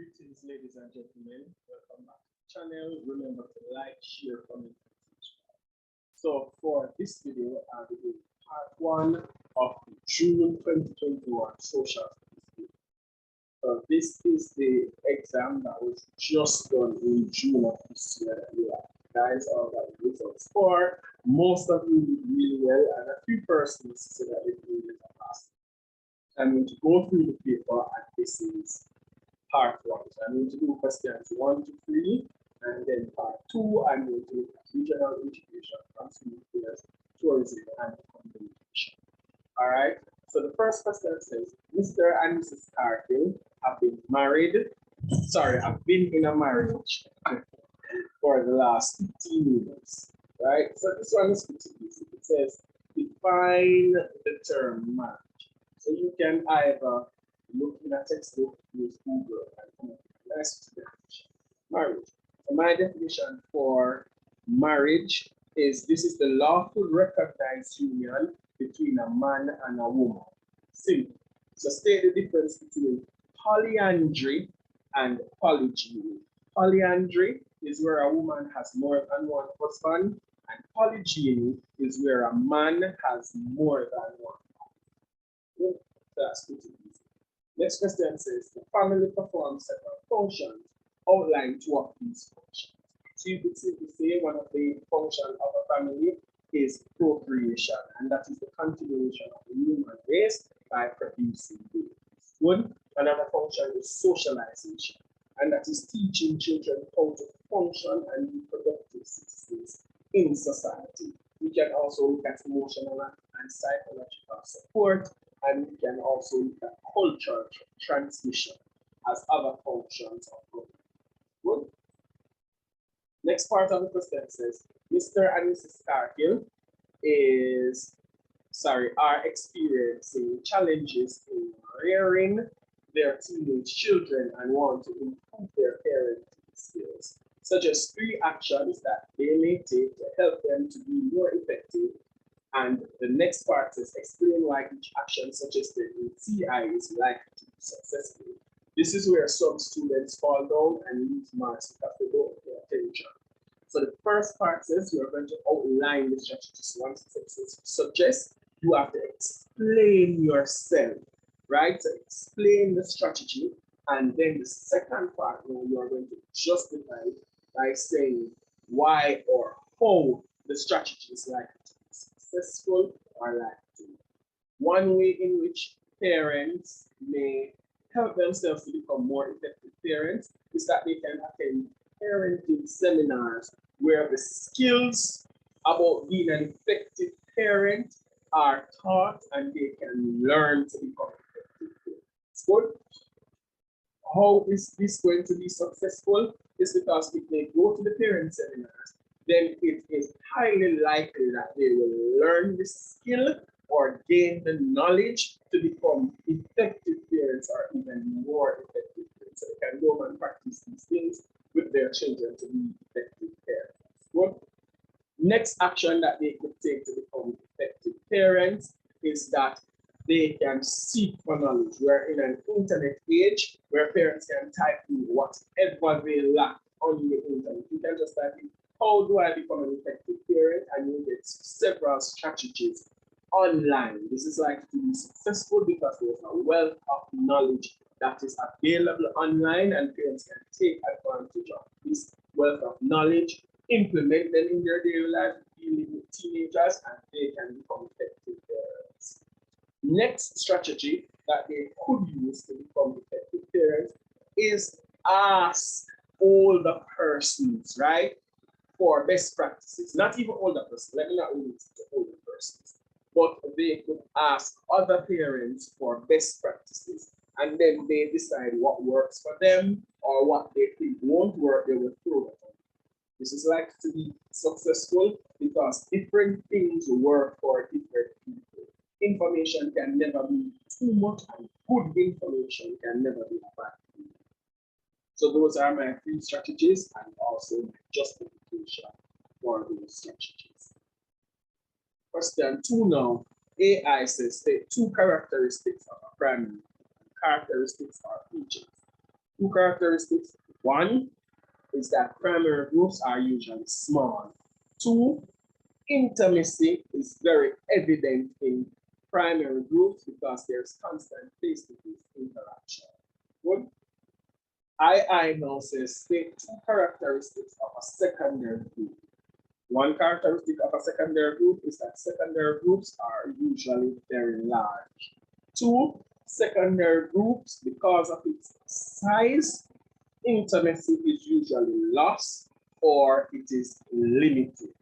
Greetings, ladies and gentlemen. Welcome back to the channel. Remember to like, share, comment, and subscribe. So for this video, I'll be doing part one of the June 2021 social studies video. So this is the exam that was just done in June of this year that you have. Guys, all got the results for. Most of you did really well, and a few persons said that they did really fast. I'm going to go through the paper, and this is part one. So I'm going to do questions 1 to 3, and then part 2, I'm going to look at regional integration, consumer affairs, tourism, and communication. All right. So the first question says, Mr. and Mrs. Cargill have been married. Sorry, have been in a marriage for the last 15 years. Right. So this one is pretty easy. It says, define the term marriage. So you can either look in a textbook, use Google, and come up with a nice definition. Marriage. So my definition for marriage is this is the lawful recognized union between a man and a woman. Simple. So state the difference between polyandry and polygyny. Polyandry is where a woman has more than one husband, and polygyny is where a man has more than one. That's pretty easy. Next question says, the family performs several functions. Outline 2 of these functions. So you could simply say one of the functions of a family is procreation, and that is the continuation of the human race by producing babies. Good. Another function is socialization, and that is teaching children how to function and be productive citizens in society. We can also look at emotional and psychological support, and we can also look at cultural transmission as other functions of growth. Good. Next part of the question says, Mr. and Mrs. Cargill are experiencing challenges in rearing their teenage children and want to improve their parenting skills. Suggest 3 actions that they may take to help them to be more effective. And the next part says, explain why each action suggested in CI is likely to be successful. This is where some students fall down and lose marks because they don't pay attention. So the first part says you are going to outline the strategies. One suggest you have to explain yourself, right? So explain the strategy, and then the second part, you are going to justify by saying why or how the strategy is likely to be successful or likely to be. One way in which parents may help themselves to become more effective parents is that they can attend parenting seminars where the skills about being an effective parent are taught and they can learn to become effective parents. Good. How is this going to be successful? It's because if they go to the parent seminars, then it is highly likely that they will learn the skill or gain the knowledge to become effective parents or even more effective parents. So they can go and practice these things with their children to be effective parents. Good. Next action that they could take to become effective parents is that they can seek for knowledge. We're in an internet age where parents can type in whatever they lack on the internet. You can just type in, how do I become an effective parent? And you get several strategies online. This is likely to be successful because there's a wealth of knowledge that is available online, and parents can take advantage of this wealth of knowledge, implement them in their daily life, dealing with teenagers, and they can become effective parents. Next strategy that they could use to become effective parents is ask older persons, right, for best practices. Not even older persons, let me not limit it to older persons, but they could ask other parents for best practices, and then they decide what works for them or what they think won't work, they will throw it on. This is likely to be successful because different things work for different people. Information can never be too much, and good information can never be bad. So those are my 3 strategies and also my justification for those strategies. Question 2 now. AI says state 2 characteristics of a primary. Characteristics are features. Two characteristics. One is that primary groups are usually small. Two, intimacy is very evident in primary groups because there's constant face-to-face interaction. Good. I now say state two characteristics of a secondary group. One characteristic of a secondary group is that secondary groups are usually very large. Two, secondary groups, because of its size, intimacy is usually lost or it is limited.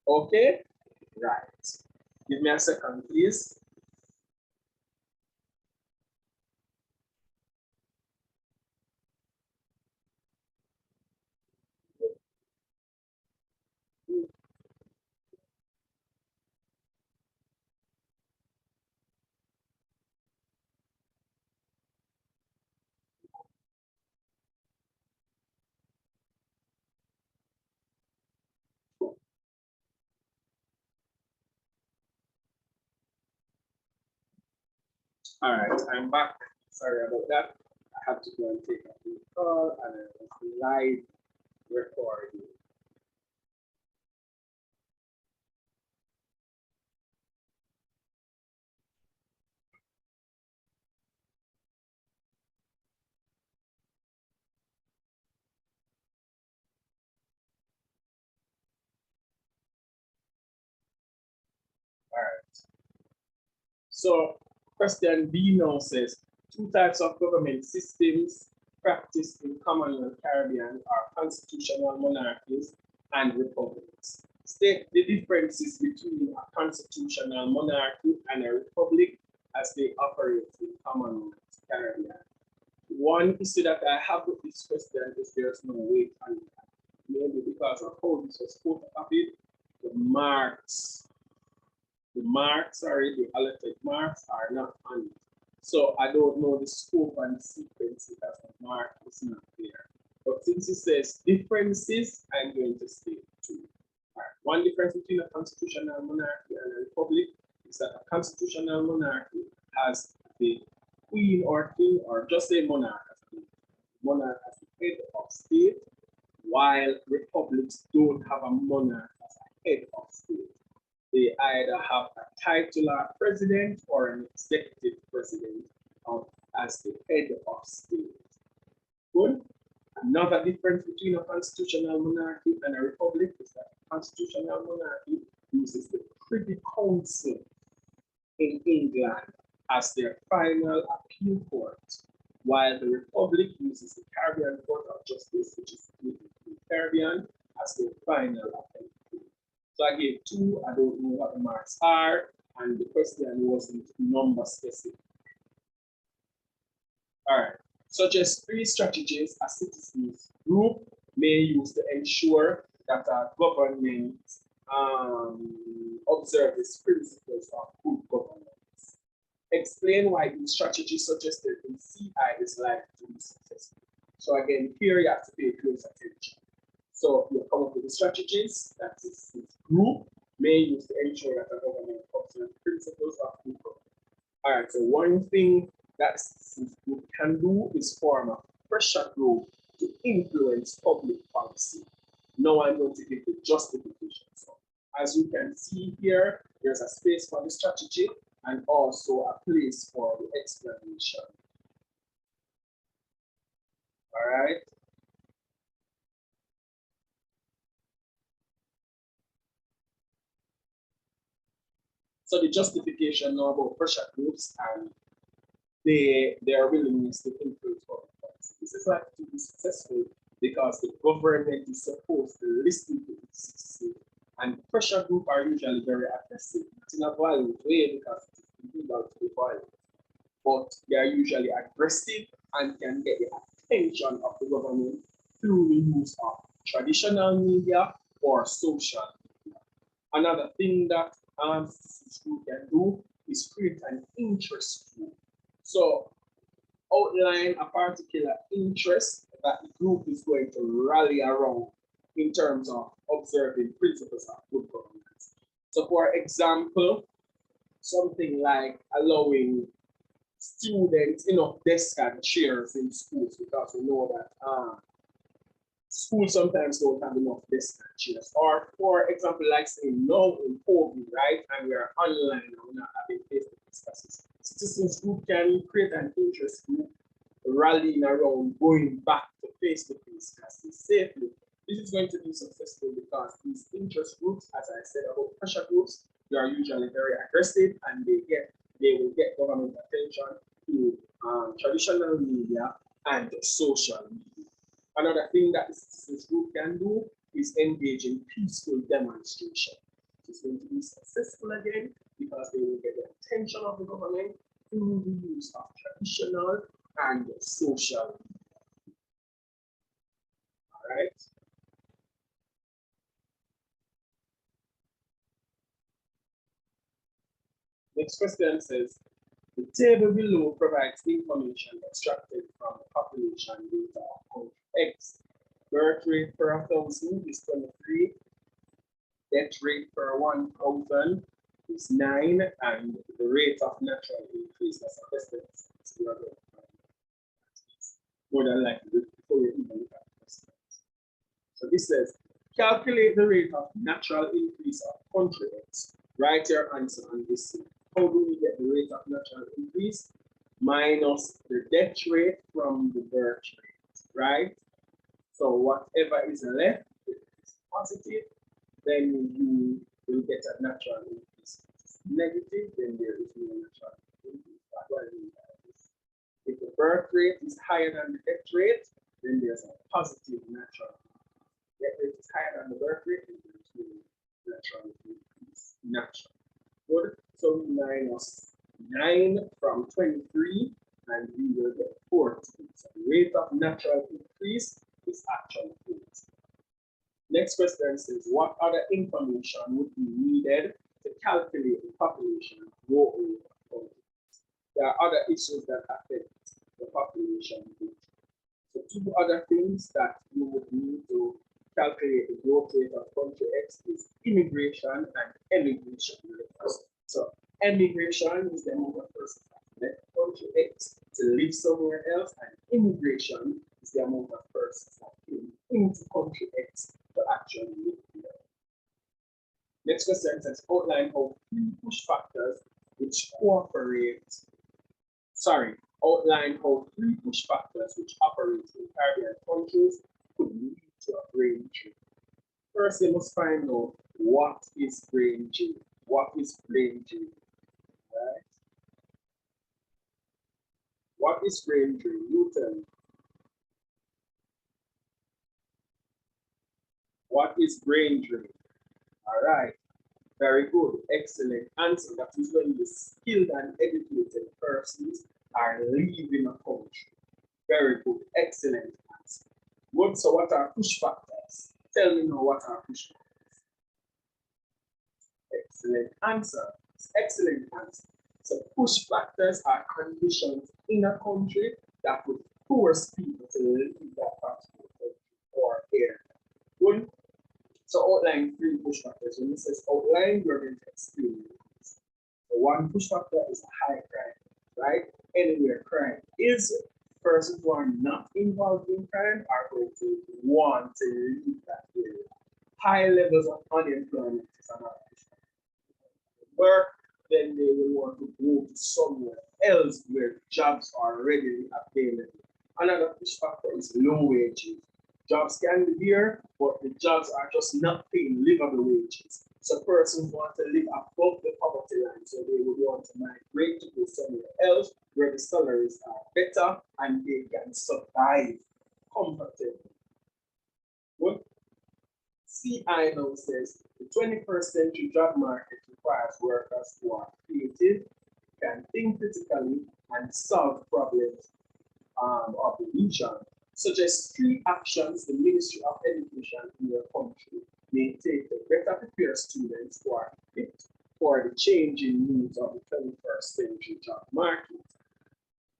Okay? Right. Give me a second, please. All right, I'm back. Sorry about that. I have to go and take a phone call and I was live recording. All right. So question B now says, two types of government systems practiced in Commonwealth Caribbean are constitutional monarchies and republics. State the differences between a constitutional monarchy and a republic as they operate in Commonwealth Caribbean. One issue that I have with this question is there's no weight on it. Maybe because of how this was photocopied, the marks sorry, the allotted marks are not on it. So I don't know the scope and sequence because the mark is not there. But since it says differences, I'm going to state two. All right. One difference between a constitutional monarchy and a republic is that a constitutional monarchy has the queen or king, or just a monarch as the head of state, while republics don't have a monarch as a head of state. They either have a titular president or an executive president as the head of state. Good. Another difference between a constitutional monarchy and a republic is that a constitutional monarchy uses the Privy Council in England as their final appeal court, while the republic uses the Caribbean Court of Justice, which is in the Caribbean, as their final appeal court. So I gave two, I don't know what the marks are, and the question wasn't number specific. All right. Suggest three strategies a citizens group may use to ensure that our government observes principles of good governance. Explain why each strategy suggested in CI is likely to be successful. So again, here you have to pay close attention. So you come up with the strategies that this group may use to ensure that the government observes principles of good governance. All right, so one thing that this group can do is form a pressure group to influence public policy. Now I'm going to give the justification. So as you can see here, there's a space for the strategy and also a place for the explanation. All right. So the justification now about pressure groups and their willingness to influence public policy. This is likely to be successful because the government is supposed to listen to its citizens, and pressure groups are usually very aggressive, not in a violent way because it is illegal to be violent, but they are usually aggressive and can get the attention of the government through the use of traditional media or social media. Another thing that citizens group can do is create an interest group. So outline a particular interest that the group is going to rally around in terms of observing principles of good governance. So for example, something like allowing students enough desks and chairs in schools, because we know that schools sometimes don't have enough desks and chairs. Or for example, like say now in COVID, right? And we are online and we're not having face-to-face classes. Citizens group can create an interest group rallying around going back to face-to-face classes safely. This is going to be successful because these interest groups, as I said about pressure groups, they are usually very aggressive and they will get government attention to traditional media and social media. Another thing that the citizens group can do is engage in peaceful demonstration. It's going to be successful again because they will get the attention of the government through the use of traditional and social media. All right. Next question says, the table below provides information extracted from the population data of country X. Birth rate per 1,000 is 23, death rate per 1,000 is 9, and the rate of natural increase as a estimate is more than likely before you even look at the estimates. So this says, calculate the rate of natural increase of country X. Write your answer on this. How do we get the rate of natural increase? Minus the death rate from the birth rate, right? So whatever is left, if it's positive, then you will get a natural increase. If it's negative, then there is no natural increase. That's why we have this. If the birth rate is higher than the death rate, then there's a positive natural increase. Death rate is higher than the birth rate, then there's no natural increase. Natural. Good. So minus 9 from 23, and we will get 14. So the rate of natural increase is actually 14. Next question says, what other information would be needed to calculate the population growth rate of countries? There are other issues that affect the population growth. So two other things that you would need to calculate the growth rate of country X is immigration and emigration rates. So emigration is the amount of persons that left country X to live somewhere else, and immigration is the amount of persons that came into country X to actually live there. Next question says, outline how three push factors which outline how three push factors which operate in Caribbean countries could lead to a brain drain. First, you must find out what is brain drain. What is brain drain? Right? What is brain drain? You tell me. What is brain drain? All right. Very good. Excellent answer. That is when the skilled and educated persons are leaving a country. Very good. Excellent answer. Good. So what are push factors? Tell me now what are push factors. Excellent answer. Excellent answer. So push factors are conditions in a country that would force people to leave that particular country or area. Good. So outline three push factors. When it says outline, we're going to explain it. So one push factor is high crime, right? Anywhere crime is, persons who are not involved in crime are going to want to leave that area. High levels of unemployment is another push factor. Work, then they will want to go to somewhere else where jobs are readily available. Another push factor is low wages. Jobs can be here, but the jobs are just not paying livable wages. So persons want to live above the poverty line, so they would want to migrate to go somewhere else where the salaries are better and they can survive comfortably. Good. CI now says the 21st century job market requires workers who are creative, can think critically, and solve problems of the region. Suggest 3 actions the Ministry of Education in your country may take to better prepare students who are fit for the changing needs of the 21st century job market.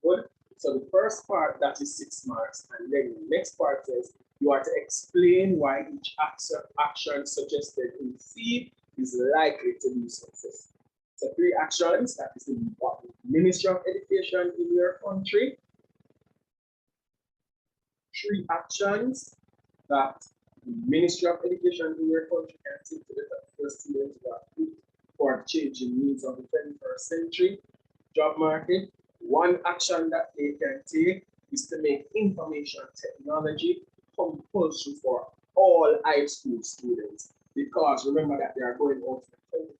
Good. So the first part, that is 6 marks, and then the next part says you are to explain why each action suggested in C is likely to be successful. So 3 actions, that is the Ministry of Education in your country. 3 actions that the Ministry of Education in your country can take to the students who are fit for the changing needs of the 21st century job market. 1 action that they can take is to make information technology compulsory for all high school students, because remember that they are going out to the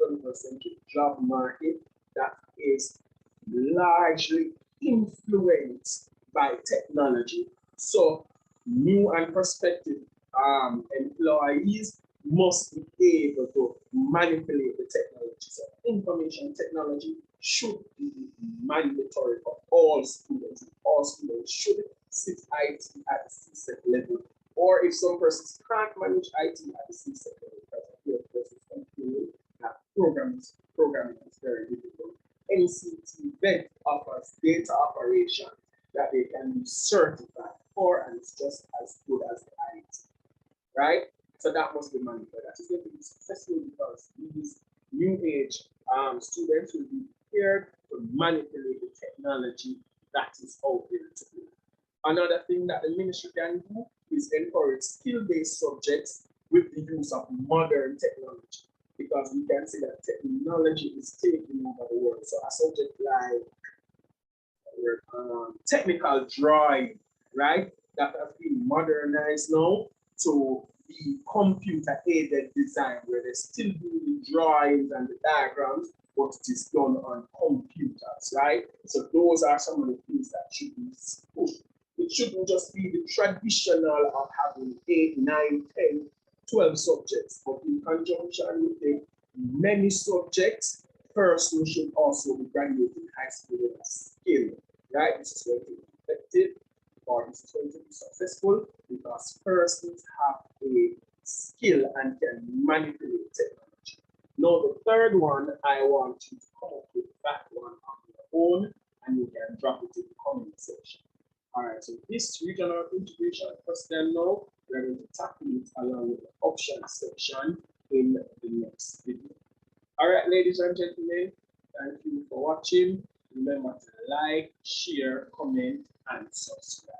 21st century job market that is largely influenced by technology. So new and prospective employees must be able to manipulate the technology. So information technology should be mandatory for all students. All students should sit IT at the C-set level. Or if some persons can't manage IT at the C-set level, because a few persons complaining that programming is very difficult. NCT Vet offers data operation that they can be certified for, and it's just as good as the IT, right? So that must be managed. That is going to be successful because these new age students will be prepared to manipulate the technology that is out there today. Another thing that the ministry can do is encourage skill-based subjects with the use of modern technology, because we can see that technology is taking over the world. So a subject like technical drawing, right, that has been modernized now to be computer-aided design, where they still do the drawings and the diagrams, but it is done on computers, right? So those are some of the things that should be pushed. It shouldn't just be the traditional of having 8, 9, 10, 12 subjects, but in conjunction with the many subjects, person should also be graduating high school with a skill, right? This is going to be effective, or this is going to be successful, because persons have a skill and can manipulate technology. Now, the third one, I want you to come up with that one on your own, and you can drop it in the comment section. All right, so this regional integration, first then now, we're going to tackle it along with the options section in the next video. All right, ladies and gentlemen, thank you for watching. Remember to like, share, comment, and subscribe.